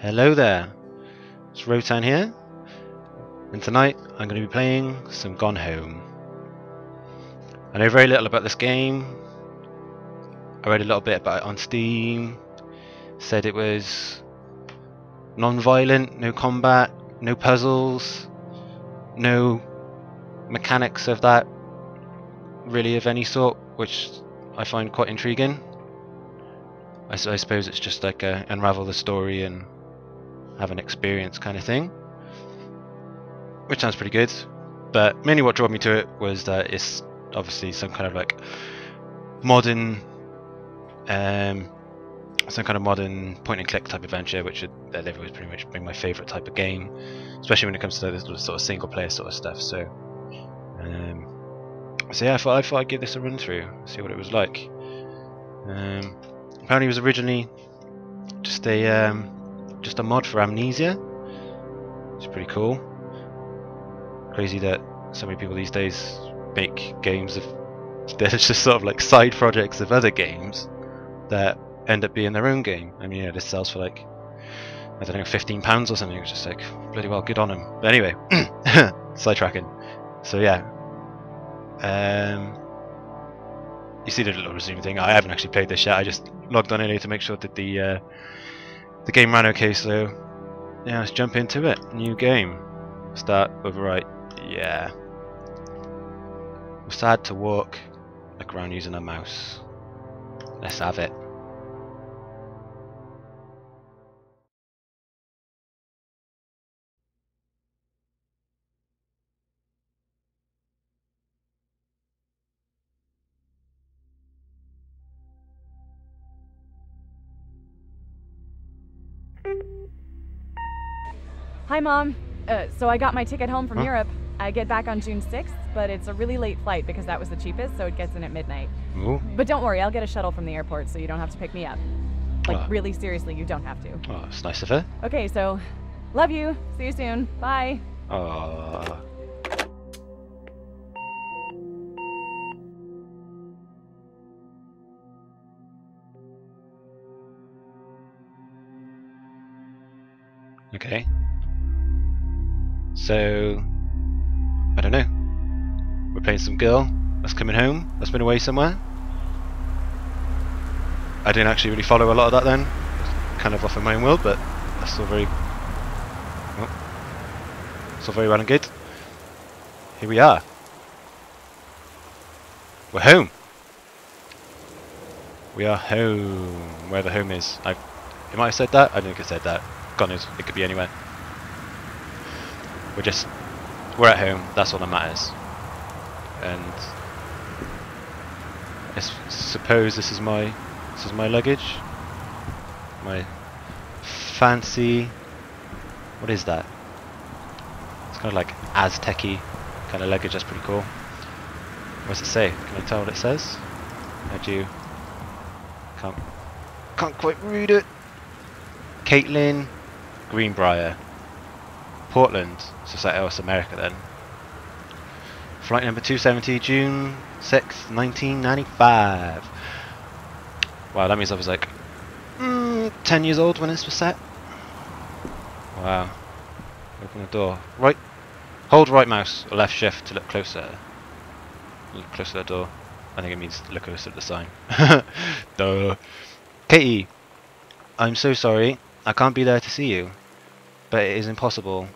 Hello there, it's Rotan here, and tonight I'm going to be playing some Gone Home. I know very little about this game. I read a little bit about it on Steam, said it was non-violent, no combat, no puzzles, no mechanics of that really of any sort, which I find quite intriguing. I suppose it's just like a unravel the story and have an experience kind of thing, which sounds pretty good. But mainly what drew me to it was that it's obviously some kind of like modern point and click type adventure, which they've always pretty much been my favourite type of game, especially when it comes to this sort of single player sort of stuff. So yeah, I thought I'd give this a run through, see what it was like. Apparently it was originally just a mod for Amnesia. It's pretty cool. Crazy that so many people these days make games that are just sort of like side projects of other games that end up being their own game. I mean, yeah, this sells for like, I don't know, £15 or something. It's just like, bloody well, good on them. But anyway, sidetracking. So yeah, you see the little resume thing. I haven't actually played this yet. I just logged on earlier to make sure that the game ran okay. So yeah, let's jump into it. New game. Start overwrite. Yeah. It's sad to walk like around using a mouse. Let's have it. Hi, Mom. So I got my ticket home from Europe. I get back on June 6th, but it's a really late flight because that was the cheapest, so it gets in at midnight. Ooh. But don't worry, I'll get a shuttle from the airport, so you don't have to pick me up. Like, really seriously, you don't have to. Oh, it's nice of her. Okay, so, love you. See you soon. Bye. Oh. Okay. So, I don't know. We're playing some girl that's coming home, that's been away somewhere. I didn't actually really follow a lot of that then. Kind of off in my own world, but that's still very well and good. Here we are. We're home. We are home. Where the home is. I might have said that. I don't think I said that. God knows. It could be anywhere. We're at home. That's all that matters. And I suppose this is my luggage. My fancy. What is that? It's kind of like Aztec-y kind of luggage. That's pretty cool. What does it say? Can I tell what it says? I do. Can't quite read it. Caitlin Greenbrier, Portland. So it's like, oh, it's America then. Flight number 270, June 6th, 1995. Wow, that means I was like 10 years old when this was set. Wow. Open the door. Right. Hold right mouse or left shift to look closer. Look closer to the door. I think it means look closer at the sign. Duh. Katie, I'm so sorry. I can't be there to see you. But it is impossible.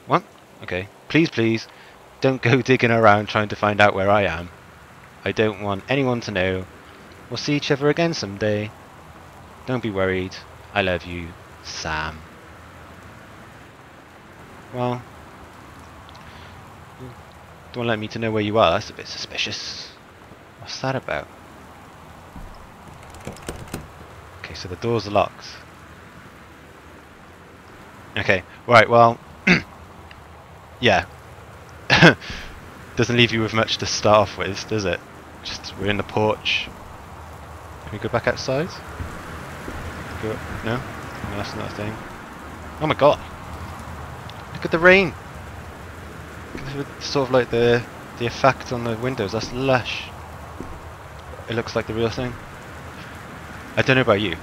What? Okay. Please, don't go digging around trying to find out where I am. I don't want anyone to know. We'll see each other again someday. Don't be worried. I love you, Sam. Well, don't let me to know where you are. That's a bit suspicious. What's that about? Okay, so the door's locked. Okay, right, well, yeah. Doesn't leave you with much to start off with, does it? Just, we're in the porch. Can we go back outside? No? No, that's not a thing. Oh my god! Look at the rain! Look at sort of like the effect on the windows, that's lush. It looks like the real thing. I don't know about you,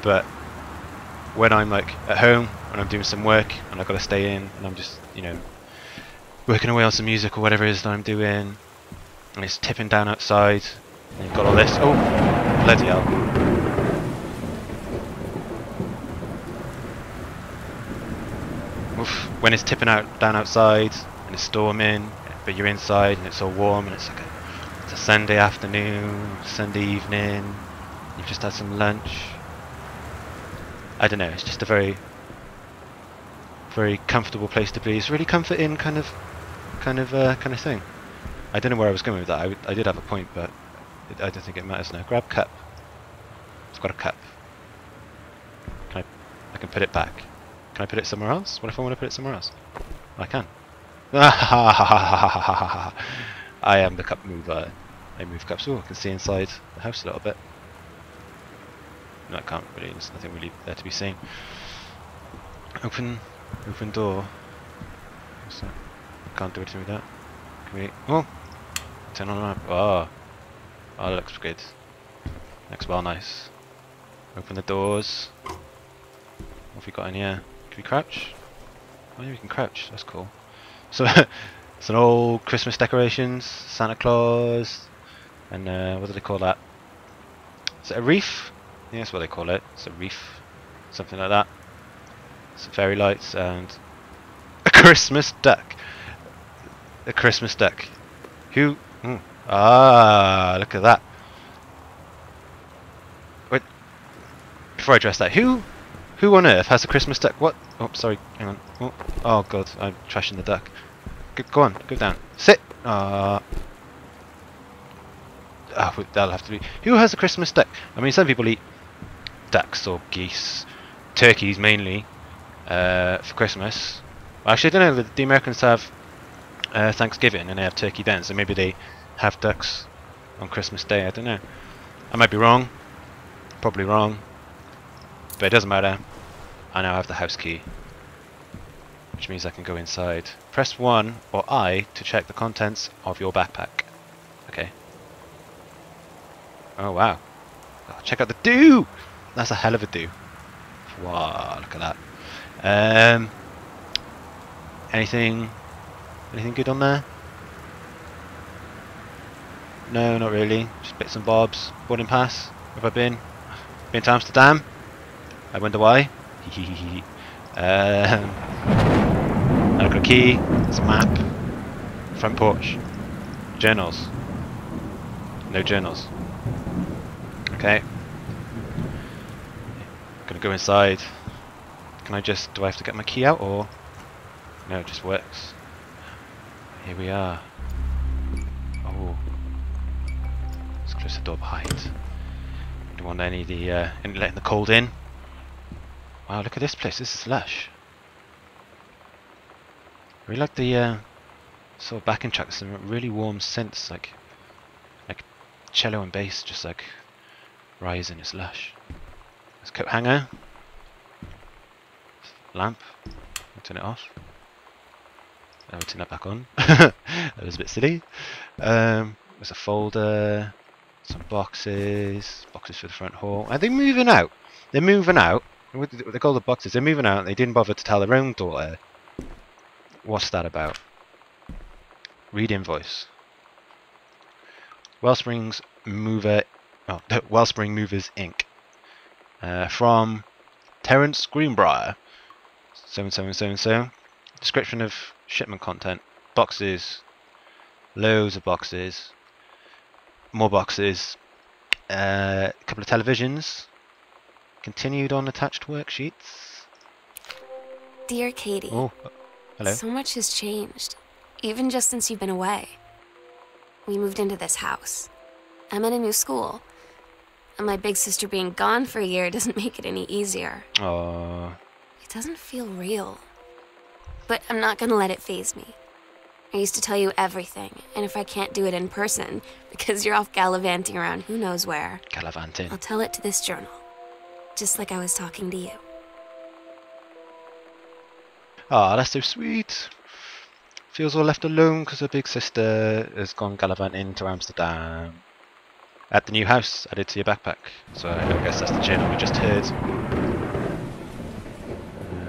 but when I'm like at home, when I'm doing some work and I've got to stay in and I'm just, you know, working away on some music or whatever it is that I'm doing, and it's tipping down outside, and you've got all this. Oh, bloody hell. Oof. When it's tipping down outside and it's storming, but you're inside and it's all warm and it's like it's a Sunday afternoon, Sunday evening, you've just had some lunch. I don't know, it's just a very comfortable place to be. It's really comforting kind of thing. I don't know where I was going with that. I did have a point, but I don't think it matters now. Grab cup. I've got a cup. I can put it back. Can I put it somewhere else? What if I want to put it somewhere else? I can. I am the cup mover. I move cups. Oh, I can see inside the house a little bit. No, I can't really. There's nothing really there to be seen. Open door. What's that? Can't do anything with that. Can we? Oh, turn on the map. Oh, that looks good. Looks well nice. Open the doors. What have we got in here? Can we crouch? Oh yeah, we can crouch. That's cool. So, some old Christmas decorations, Santa Claus, and what do they call that? Is it a wreath? Yeah, that's what they call it. It's a wreath, something like that. Some fairy lights and a Christmas duck. A Christmas duck. Who? Ah, look at that. Wait. Before I address that, who on earth has a Christmas duck? What? Oh, sorry. Hang on. Oh God, I'm trashing the duck. Go on, go down. Sit. Oh, that'll have to be. Who has a Christmas duck? I mean, some people eat ducks or geese, turkeys mainly, for Christmas. Well, actually, I don't know. The Americans have Thanksgiving and they have turkey then, so maybe they have ducks on Christmas Day. I don't know. I might be wrong. Probably wrong. But it doesn't matter. I now have the house key, which means I can go inside. Press 1 or I to check the contents of your backpack. Okay. Oh wow. Oh, check out the do! That's a hell of a do. Wow, look at that. Anything good on there? No, not really. Just bits and bobs. Boarding pass. Where have I been? Been to Amsterdam? I wonder why. I've got a key. There's a map. Front porch. Journals. No journals. Okay. Gonna go inside. Can I just, do I have to get my key out or? No, it just works. Here we are. Oh. Let's close the door behind. Don't want any of the, letting the cold in. Wow, look at this place, this is lush. I really like the, sort of backing track, some really warm synths, like cello and bass, just like rising, it's lush. There's a coat hanger. Lamp. I'll turn it off. I'll turn that back on. That was a bit silly. There's a folder. Some boxes. Boxes for the front hall. Are they moving out? They're moving out. What they call the boxes. They're moving out and they didn't bother to tell their own daughter. What's that about? Read invoice. Wellsprings Mover. Oh, Wellspring Movers Inc. From Terence Greenbrier. 7777. Description of shipment content. Boxes. Loads of boxes. More boxes. A couple of televisions. Continued on attached worksheets. Dear Katie. Oh, hello. So much has changed, even just since you've been away. We moved into this house. I'm in a new school. And my big sister being gone for a year doesn't make it any easier. Aww. It doesn't feel real. But I'm not gonna let it faze me. I used to tell you everything, and if I can't do it in person, because you're off gallivanting around who knows where, Gallivanting. I'll tell it to this journal. Just like I was talking to you. Ah, that's so sweet. Feels all left alone because her big sister has gone gallivanting to Amsterdam. At the new house added to your backpack. So I guess that's the journal we just heard.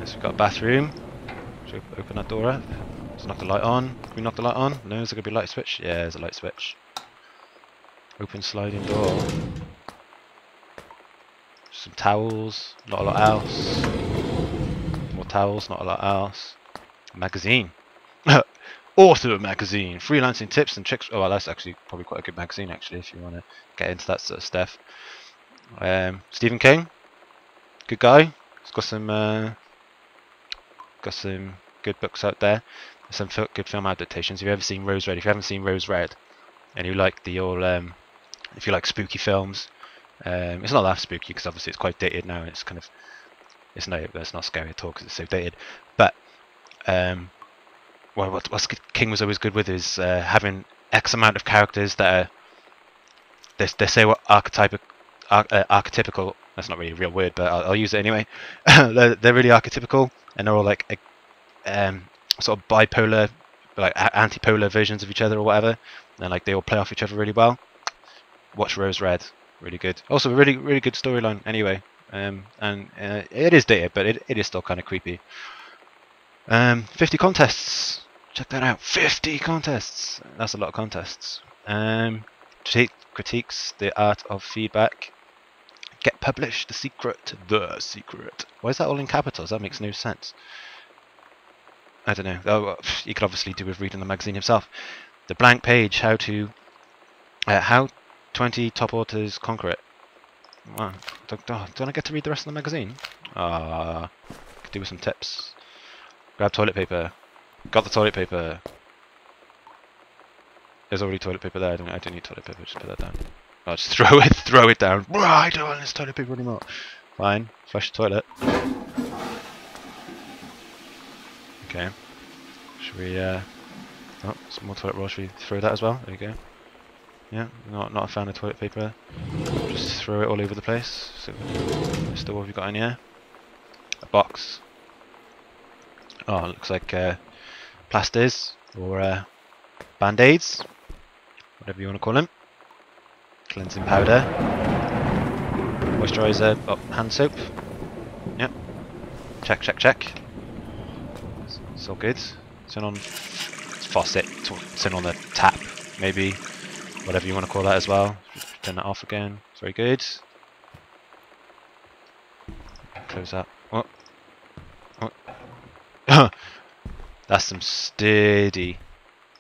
So we've got a bathroom. Should we open that door up? Let's knock the light on. Can we knock the light on? No, is there going to be a light switch? Yeah, there's a light switch. Open sliding door. Some towels, not a lot else. More towels, not a lot else. Magazine. Awesome magazine. Freelancing tips and tricks. Oh, well, that's actually probably quite a good magazine, actually, if you want to get into that sort of stuff. Stephen King. Good guy. He's got some good books out there. Some good film adaptations. Have you ever seen Rose Red? If you haven't seen Rose Red, and you like the old, if you like spooky films, it's not that spooky because obviously it's quite dated now, and it's kind of, it's not scary at all because it's so dated. But what King was always good with is having X amount of characters that are, they say what archetypical. That's not really a real word, but I'll use it anyway. they're really archetypical, and they're all like sort of bipolar, like anti-polar versions of each other or whatever, and like they all play off each other really well. Watch Rose Red, really good. Also, a really good storyline anyway. And it is dated, but it is still kind of creepy. 50 contests. Check that out. 50 contests. That's a lot of contests. Critiques the art of feedback. Get published. The secret. The secret. Why is that all in capitals? That makes no sense. I don't know. Oh, you could obviously do with reading the magazine himself. The blank page. How 20 top authors conquer it. Wow. Don't I get to read the rest of the magazine? Could do with some tips. Grab toilet paper. Got the toilet paper. There's already toilet paper there. I don't need toilet paper. Just put that down. I'll just throw it down. I don't want this toilet paper anymore. Fine. Flush the toilet. Okay. Should we? Oh, some more toilet roll. Should we throw that as well? There you go. Yeah. Not a fan of toilet paper. Just throw it all over the place. So, Mr. What have you got in here? A box. Oh, it looks like plasters or band-aids, whatever you want to call them. Cleansing powder, moisturiser, hand soap. Yep. Check. It's all good. Turn on faucet. Turn on the tap, maybe. Whatever you want to call that as well. Turn that off again. It's very good. Close that. Oh. That's some sturdy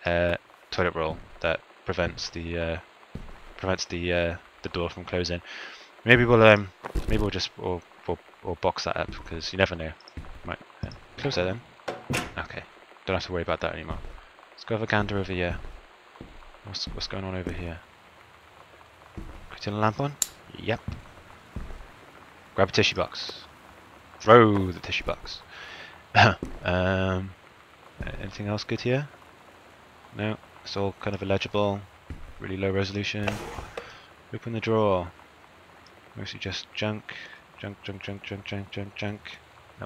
toilet roll that prevents the door from closing. Maybe we'll just box that up because you never know. Right, close that then. Okay, don't have to worry about that anymore. Let's go have a gander over here. What's going on over here? Can you turn the lamp on? Yep. Grab a tissue box. Throw the tissue box. Anything else good here? No, it's all kind of illegible, really low resolution. Open the drawer. Mostly just junk. Never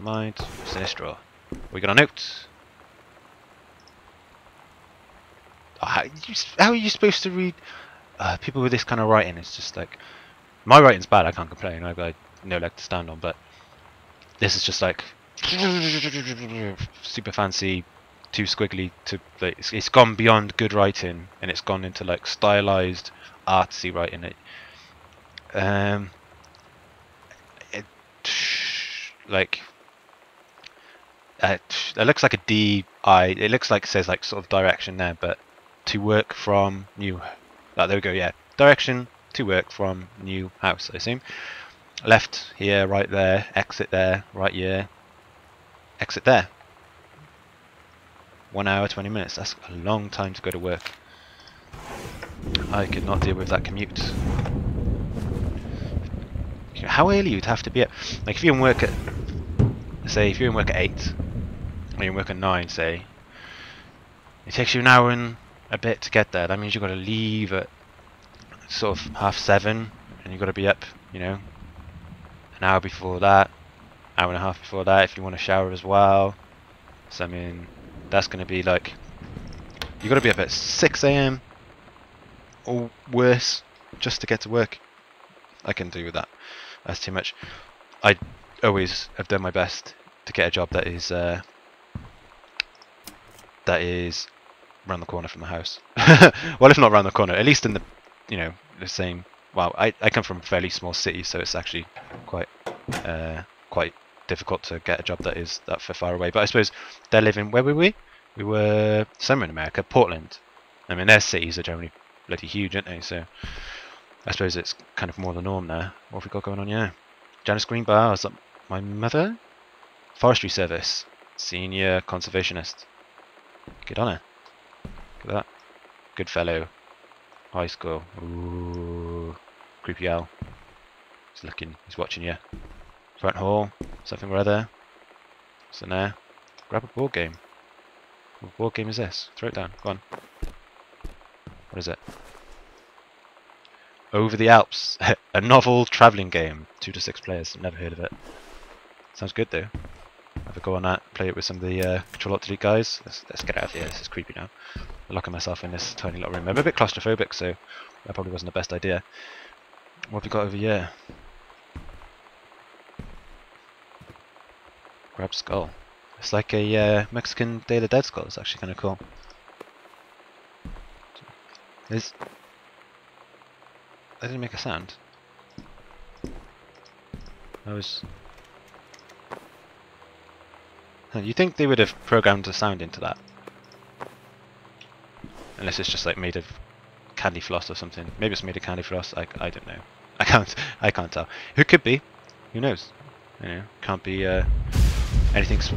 mind. What's in this drawer? We got a note. Oh, how are you supposed to read? People with this kind of writing, it's just like, my writing's bad. I can't complain. I've got no leg to stand on, but this is just like super fancy, too squiggly to like, it's gone beyond good writing and it's gone into like stylized artsy writing. It looks like a DI. It looks like it says like sort of direction there, but to work from new. There we go. Yeah, direction to work from new house. I assume. Left here, right there, exit there, right here, exit there. 1 hour 20 minutes. That's a long time to go to work. I could not deal with that commute. How early you'd have to be at? Like if you're in work at, say, if you're in work at 8, or you're in work at 9, say, it takes you an hour and a bit to get there. That means you've got to leave at sort of 7:30, and you've got to be up, you know, an hour before that, hour and a half before that if you want to shower as well. So I mean, that's going to be like, you've got to be up at 6 AM or worse just to get to work. I can do with that. That's too much. I always have done my best to get a job that is around the corner from the house. Well, if not around the corner, at least in the, you know, the same. Well, I come from a fairly small city, so it's actually quite difficult to get a job that is that far away. But I suppose they're living. Where were we? We were somewhere in America, Portland. I mean, their cities are generally bloody huge, aren't they? So I suppose it's kind of more the norm there. What have we got going on? Yeah, Janice Greenbar. Is that my mother? Forestry Service, senior conservationist. Good on her. Look at that. Good fellow. High school. Ooh. Creepy owl. He's looking. He's watching you. Front hall. Something or other. What's in there? Grab a board game. What board game is this? Throw it down. Go on. What is it? Over the Alps. A novel travelling game. 2 to 6 players. Never heard of it. Sounds good though. Have a go on that. Play it with some of the Control Alt Delete guys. Let's get out of here. This is creepy now. I'm locking myself in this tiny little room. I'm a bit claustrophobic, so that probably wasn't the best idea. What have we got over here? Grab skull. It's like a Mexican Day of the Dead skull. It's actually kind of cool. That didn't make a sound. You'd think they would have programmed a sound into that. Unless it's just like made of candy floss or something. Maybe it's made of candy floss. I don't know. I can't tell. Who could be? Who knows? You know, can't be anything's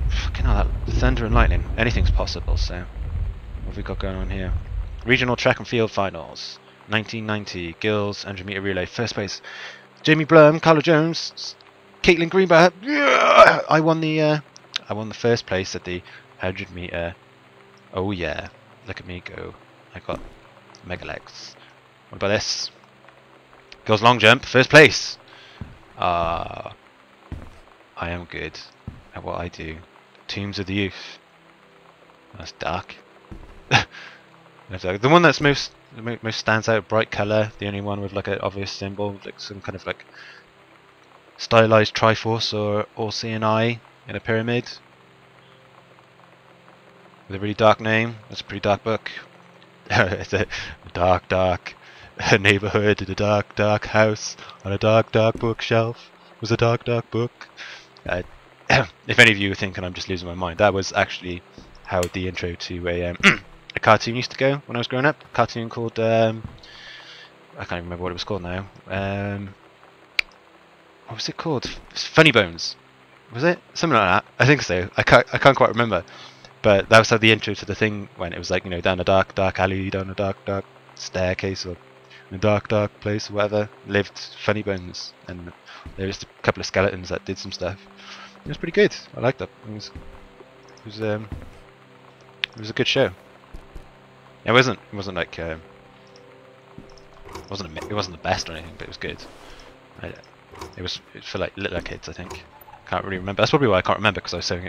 fucking hell, that thunder and lightning. Anything's possible, so what have we got going on here? Regional track and field finals. 1990 girls 100-meter relay. First place. Jamie Blum, Carla Jones, Caitlin Greenberg. Yeah! I won the first place at the 100-meter. Oh yeah, look at me go. I got mega legs. What about this? Girls long jump, first place. I am good at what I do. Tombs of the Youth. That's dark. The one that's most stands out, bright colour. The only one with like an obvious symbol, like some kind of like stylized Triforce or All-Seeing Eye in a pyramid. With a really dark name. That's a pretty dark book. It's a dark neighbourhood in a dark house on a dark bookshelf. It was a dark book. If any of you are thinking I'm just losing my mind, that was actually how the intro to a cartoon used to go when I was growing up. A cartoon called I can't even remember what it was called now. What was it called? Funny Bones. Was it something like that? I think so. I can't quite remember. But that was how the intro to the thing went. It was like, you know, down a dark alley, down a dark staircase, or in a dark place, or whatever, lived Funny Bones, and there was a couple of skeletons that did some stuff. It was pretty good. I liked it. It was a good show. It wasn't like it wasn't the best or anything, but it was good. It was for like little kids, I think. Can't really remember. That's probably why I can't remember, because I was so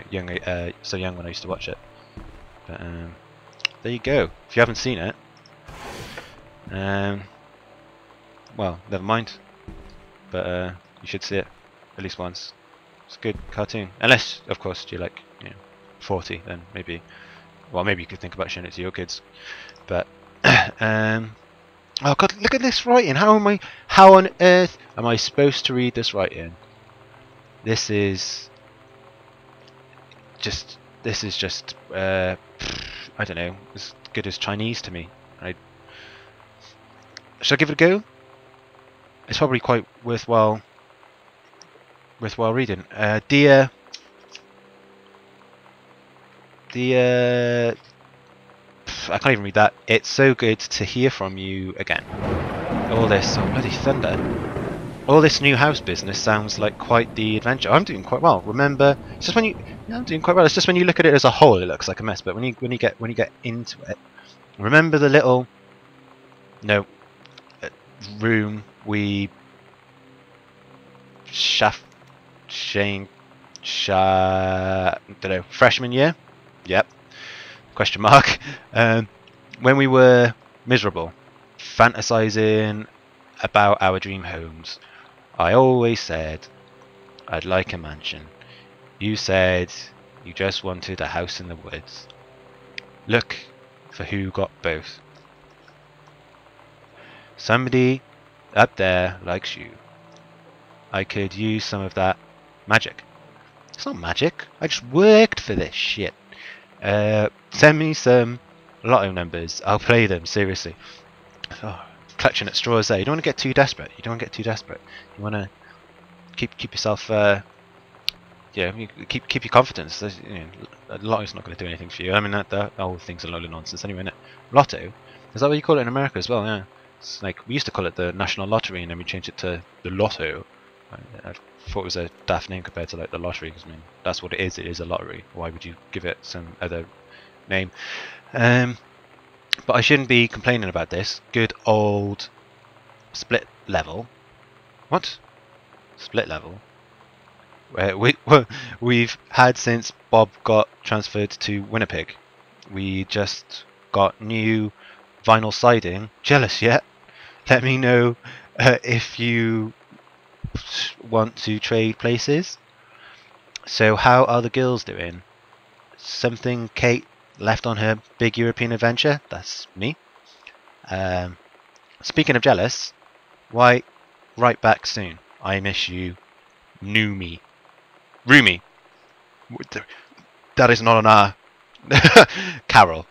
young when I used to watch it. But there you go. If you haven't seen it, well, never mind. But you should see it at least once. It's a good cartoon, unless, of course, you're like 40, then maybe. Well, maybe you could think about showing it to your kids. But oh god, look at this writing. How on earth am I supposed to read this writing? This is just I don't know, as good as Chinese to me. Should I give it a go? It's probably quite worthwhile reading. Dear I can't even read that. It's so good to hear from you again. All this, oh bloody thunder. All this new house business sounds like quite the adventure. I'm doing quite well. Remember, it's just when you, I'm doing quite well. It's just when you look at it as a whole, it looks like a mess. But when you get into it, remember the little room we freshman year. Yep. Question mark. When we were miserable, fantasizing about our dream homes, I always said I'd like a mansion You said you just wanted a house in the woods. Look for who got both. Somebody up there likes you. I could use some of that magic. It's not magic. I just worked for this shit. Send me some lotto numbers. I'll play them, seriously. Oh, clutching at straws there. You don't want to get too desperate. You don't want to get too desperate. You want to keep yourself... yeah, keep your confidence. You know, a lotto's not going to do anything for you. I mean, that whole thing's a load of nonsense anyway, isn't it? Lotto? Is that what you call it in America as well? Yeah. It's like, we used to call it the National Lottery, and then we changed it to the Lotto. I thought it was a daft name compared to like the lottery, because I mean, that's what it is. It is a lottery. Why would you give it some other name? But I shouldn't be complaining about this. Good old split level. What? Split level? We've had since Bob got transferred to Winnipeg. We just got new vinyl siding. Jealous yet? Let me know if you want to trade places. So how are the girls doing? Something Kate left on her big European adventure? That's me. Speaking of jealous, why, right back soon. I miss you. Noomi. Roomy. That is not an R. Carol.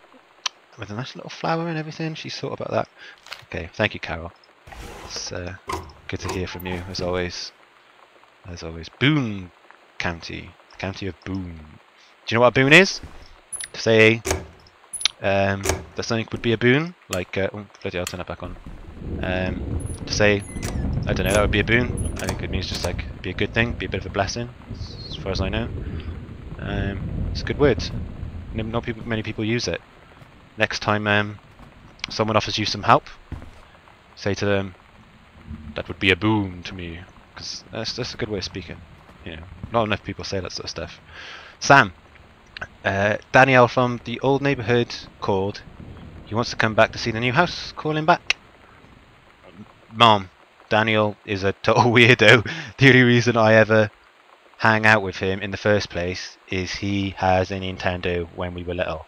With a nice little flower and everything. She's thought about that. Okay, thank you, Carol. It's good to hear from you, as always. As always. Boone County. The county of Boone. Do you know what a boon is? To say that something would be a boon. Like, oh, bloody hell, I'll turn that back on. To say, I don't know, that would be a boon. I think it means just like, be a good thing, be a bit of a blessing, as far as I know. It's a good word. Not many people use it. Next time someone offers you some help, say to them, that would be a boon to me, because that's a good way of speaking. You know, not enough people say that sort of stuff. Sam, Danielle from the old neighbourhood called. He wants to come back to see the new house. Call him back. Mom, Daniel is a total weirdo. The only reason I ever hang out with him in the first place is he has a Nintendo when we were little.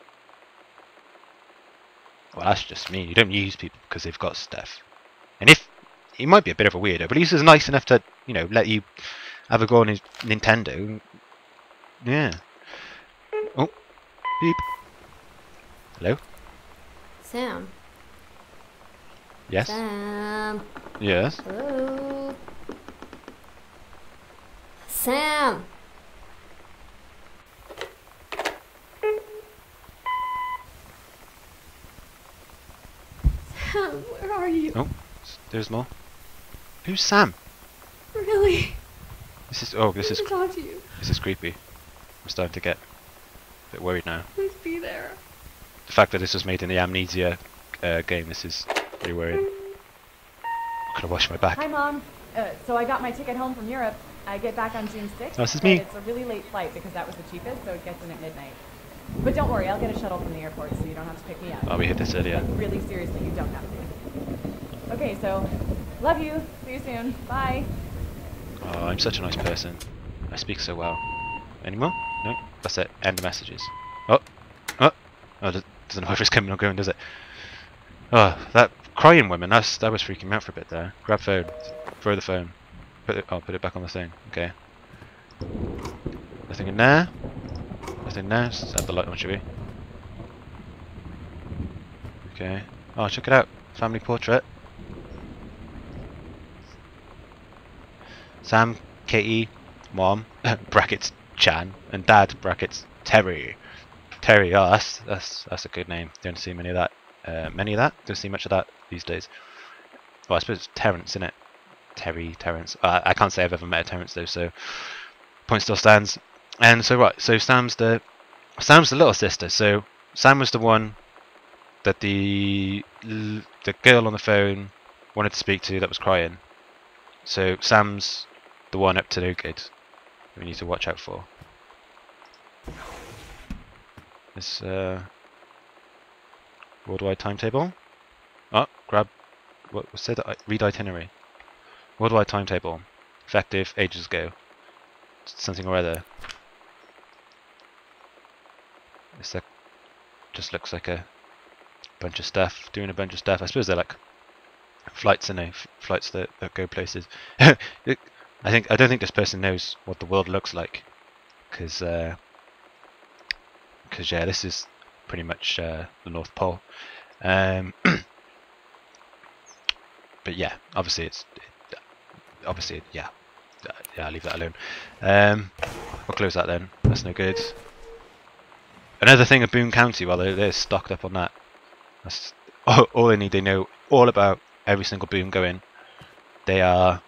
Well, that's just me. You don't use people because they've got stuff. And if he might be a bit of a weirdo, but he's nice enough to, you know, let you have a go on his Nintendo. Yeah. Oh, beep. Hello? Sam. Yes? Sam. Yes? Hello. Sam. Sam, where are you? Oh, there's more. Who's Sam? Really? This is I want to talk to you. this is creepy. I'm starting to get a bit worried now. Please be there. The fact that this was made in the Amnesia game, this is really worrying. I'm gonna wash my back. Hi, Mom. So I got my ticket home from Europe. I get back on June 6th. Oh, this is but me. It's a really late flight because that was the cheapest, so it gets in at midnight. But don't worry, I'll get a shuttle from the airport, so you don't have to pick me up. Oh, we hit this earlier. Really seriously, you don't have to. Okay, so love you. See you soon. Bye. Oh, I'm such a nice person. I speak so well. Any more? No? That's it. End the messages. Oh! Oh! Oh, doesn't know if it's coming or going, does it? Oh, that crying woman, that was freaking me out for a bit there. Grab phone. Throw the phone. Put it back on the thing. Okay. Nothing in there. Nothing there. Just have the light on, should we? Okay. Oh, check it out. Family portrait. Sam, Katie, Mom, brackets Chan, and Dad, brackets Terry. Terry, oh, that's a good name. Don't see many of that. Don't see much of that these days. Well, I suppose it's Terrence, isn't it? Terrence. I can't say I've ever met a Terrence though, so point still stands. And so right, so Sam's the little sister. So Sam was the one that the girl on the phone wanted to speak to that was crying. So Sam's the one up to no good we need to watch out for. This worldwide timetable. Oh, grab what was said. Read itinerary. Worldwide timetable. Effective ages ago. Something or other. It's like, just looks like a bunch of stuff, doing a bunch of stuff. I suppose they're like flights, and flights that go places. I don't think this person knows what the world looks like, because yeah, this is pretty much the North Pole. But yeah, obviously yeah, I'll leave that alone. We'll close that then. That's no good. Another thing of Boone County, well, they're stocked up on that. That's all they need. They know all about every single Boone going. They are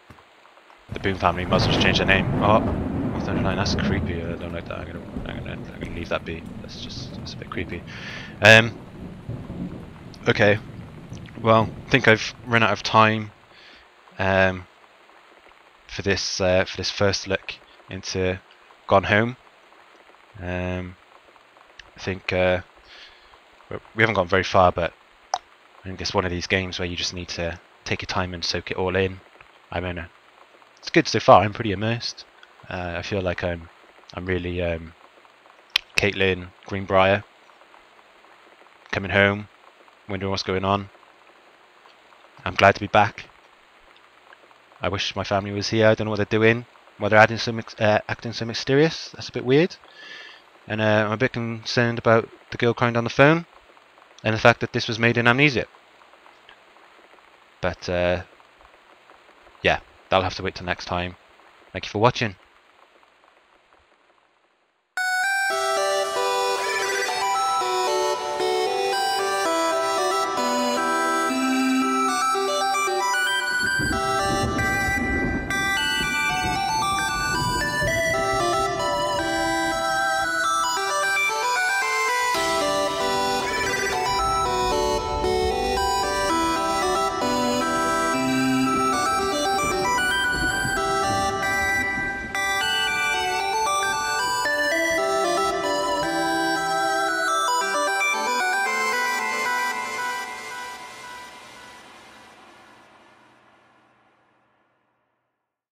the Boone family. Must just change their name. Oh, 39. That's creepy. I don't like that. I'm gonna leave that be. That's a bit creepy. Okay. Well, I think I've run out of time for this first look into Gone Home. I think we haven't gone very far, but I think it's one of these games where you just need to take your time and soak it all in. I mean, it's good so far. I'm pretty immersed. I feel like I'm really Caitlin, Greenbrier, coming home, wondering what's going on. I'm glad to be back. I wish my family was here. I don't know what they're doing. Why they're acting so mysterious. That's a bit weird. And I'm a bit concerned about the girl crying on the phone, and the fact that this was made in Amnesia. But yeah, that'll have to wait till next time. Thank you for watching.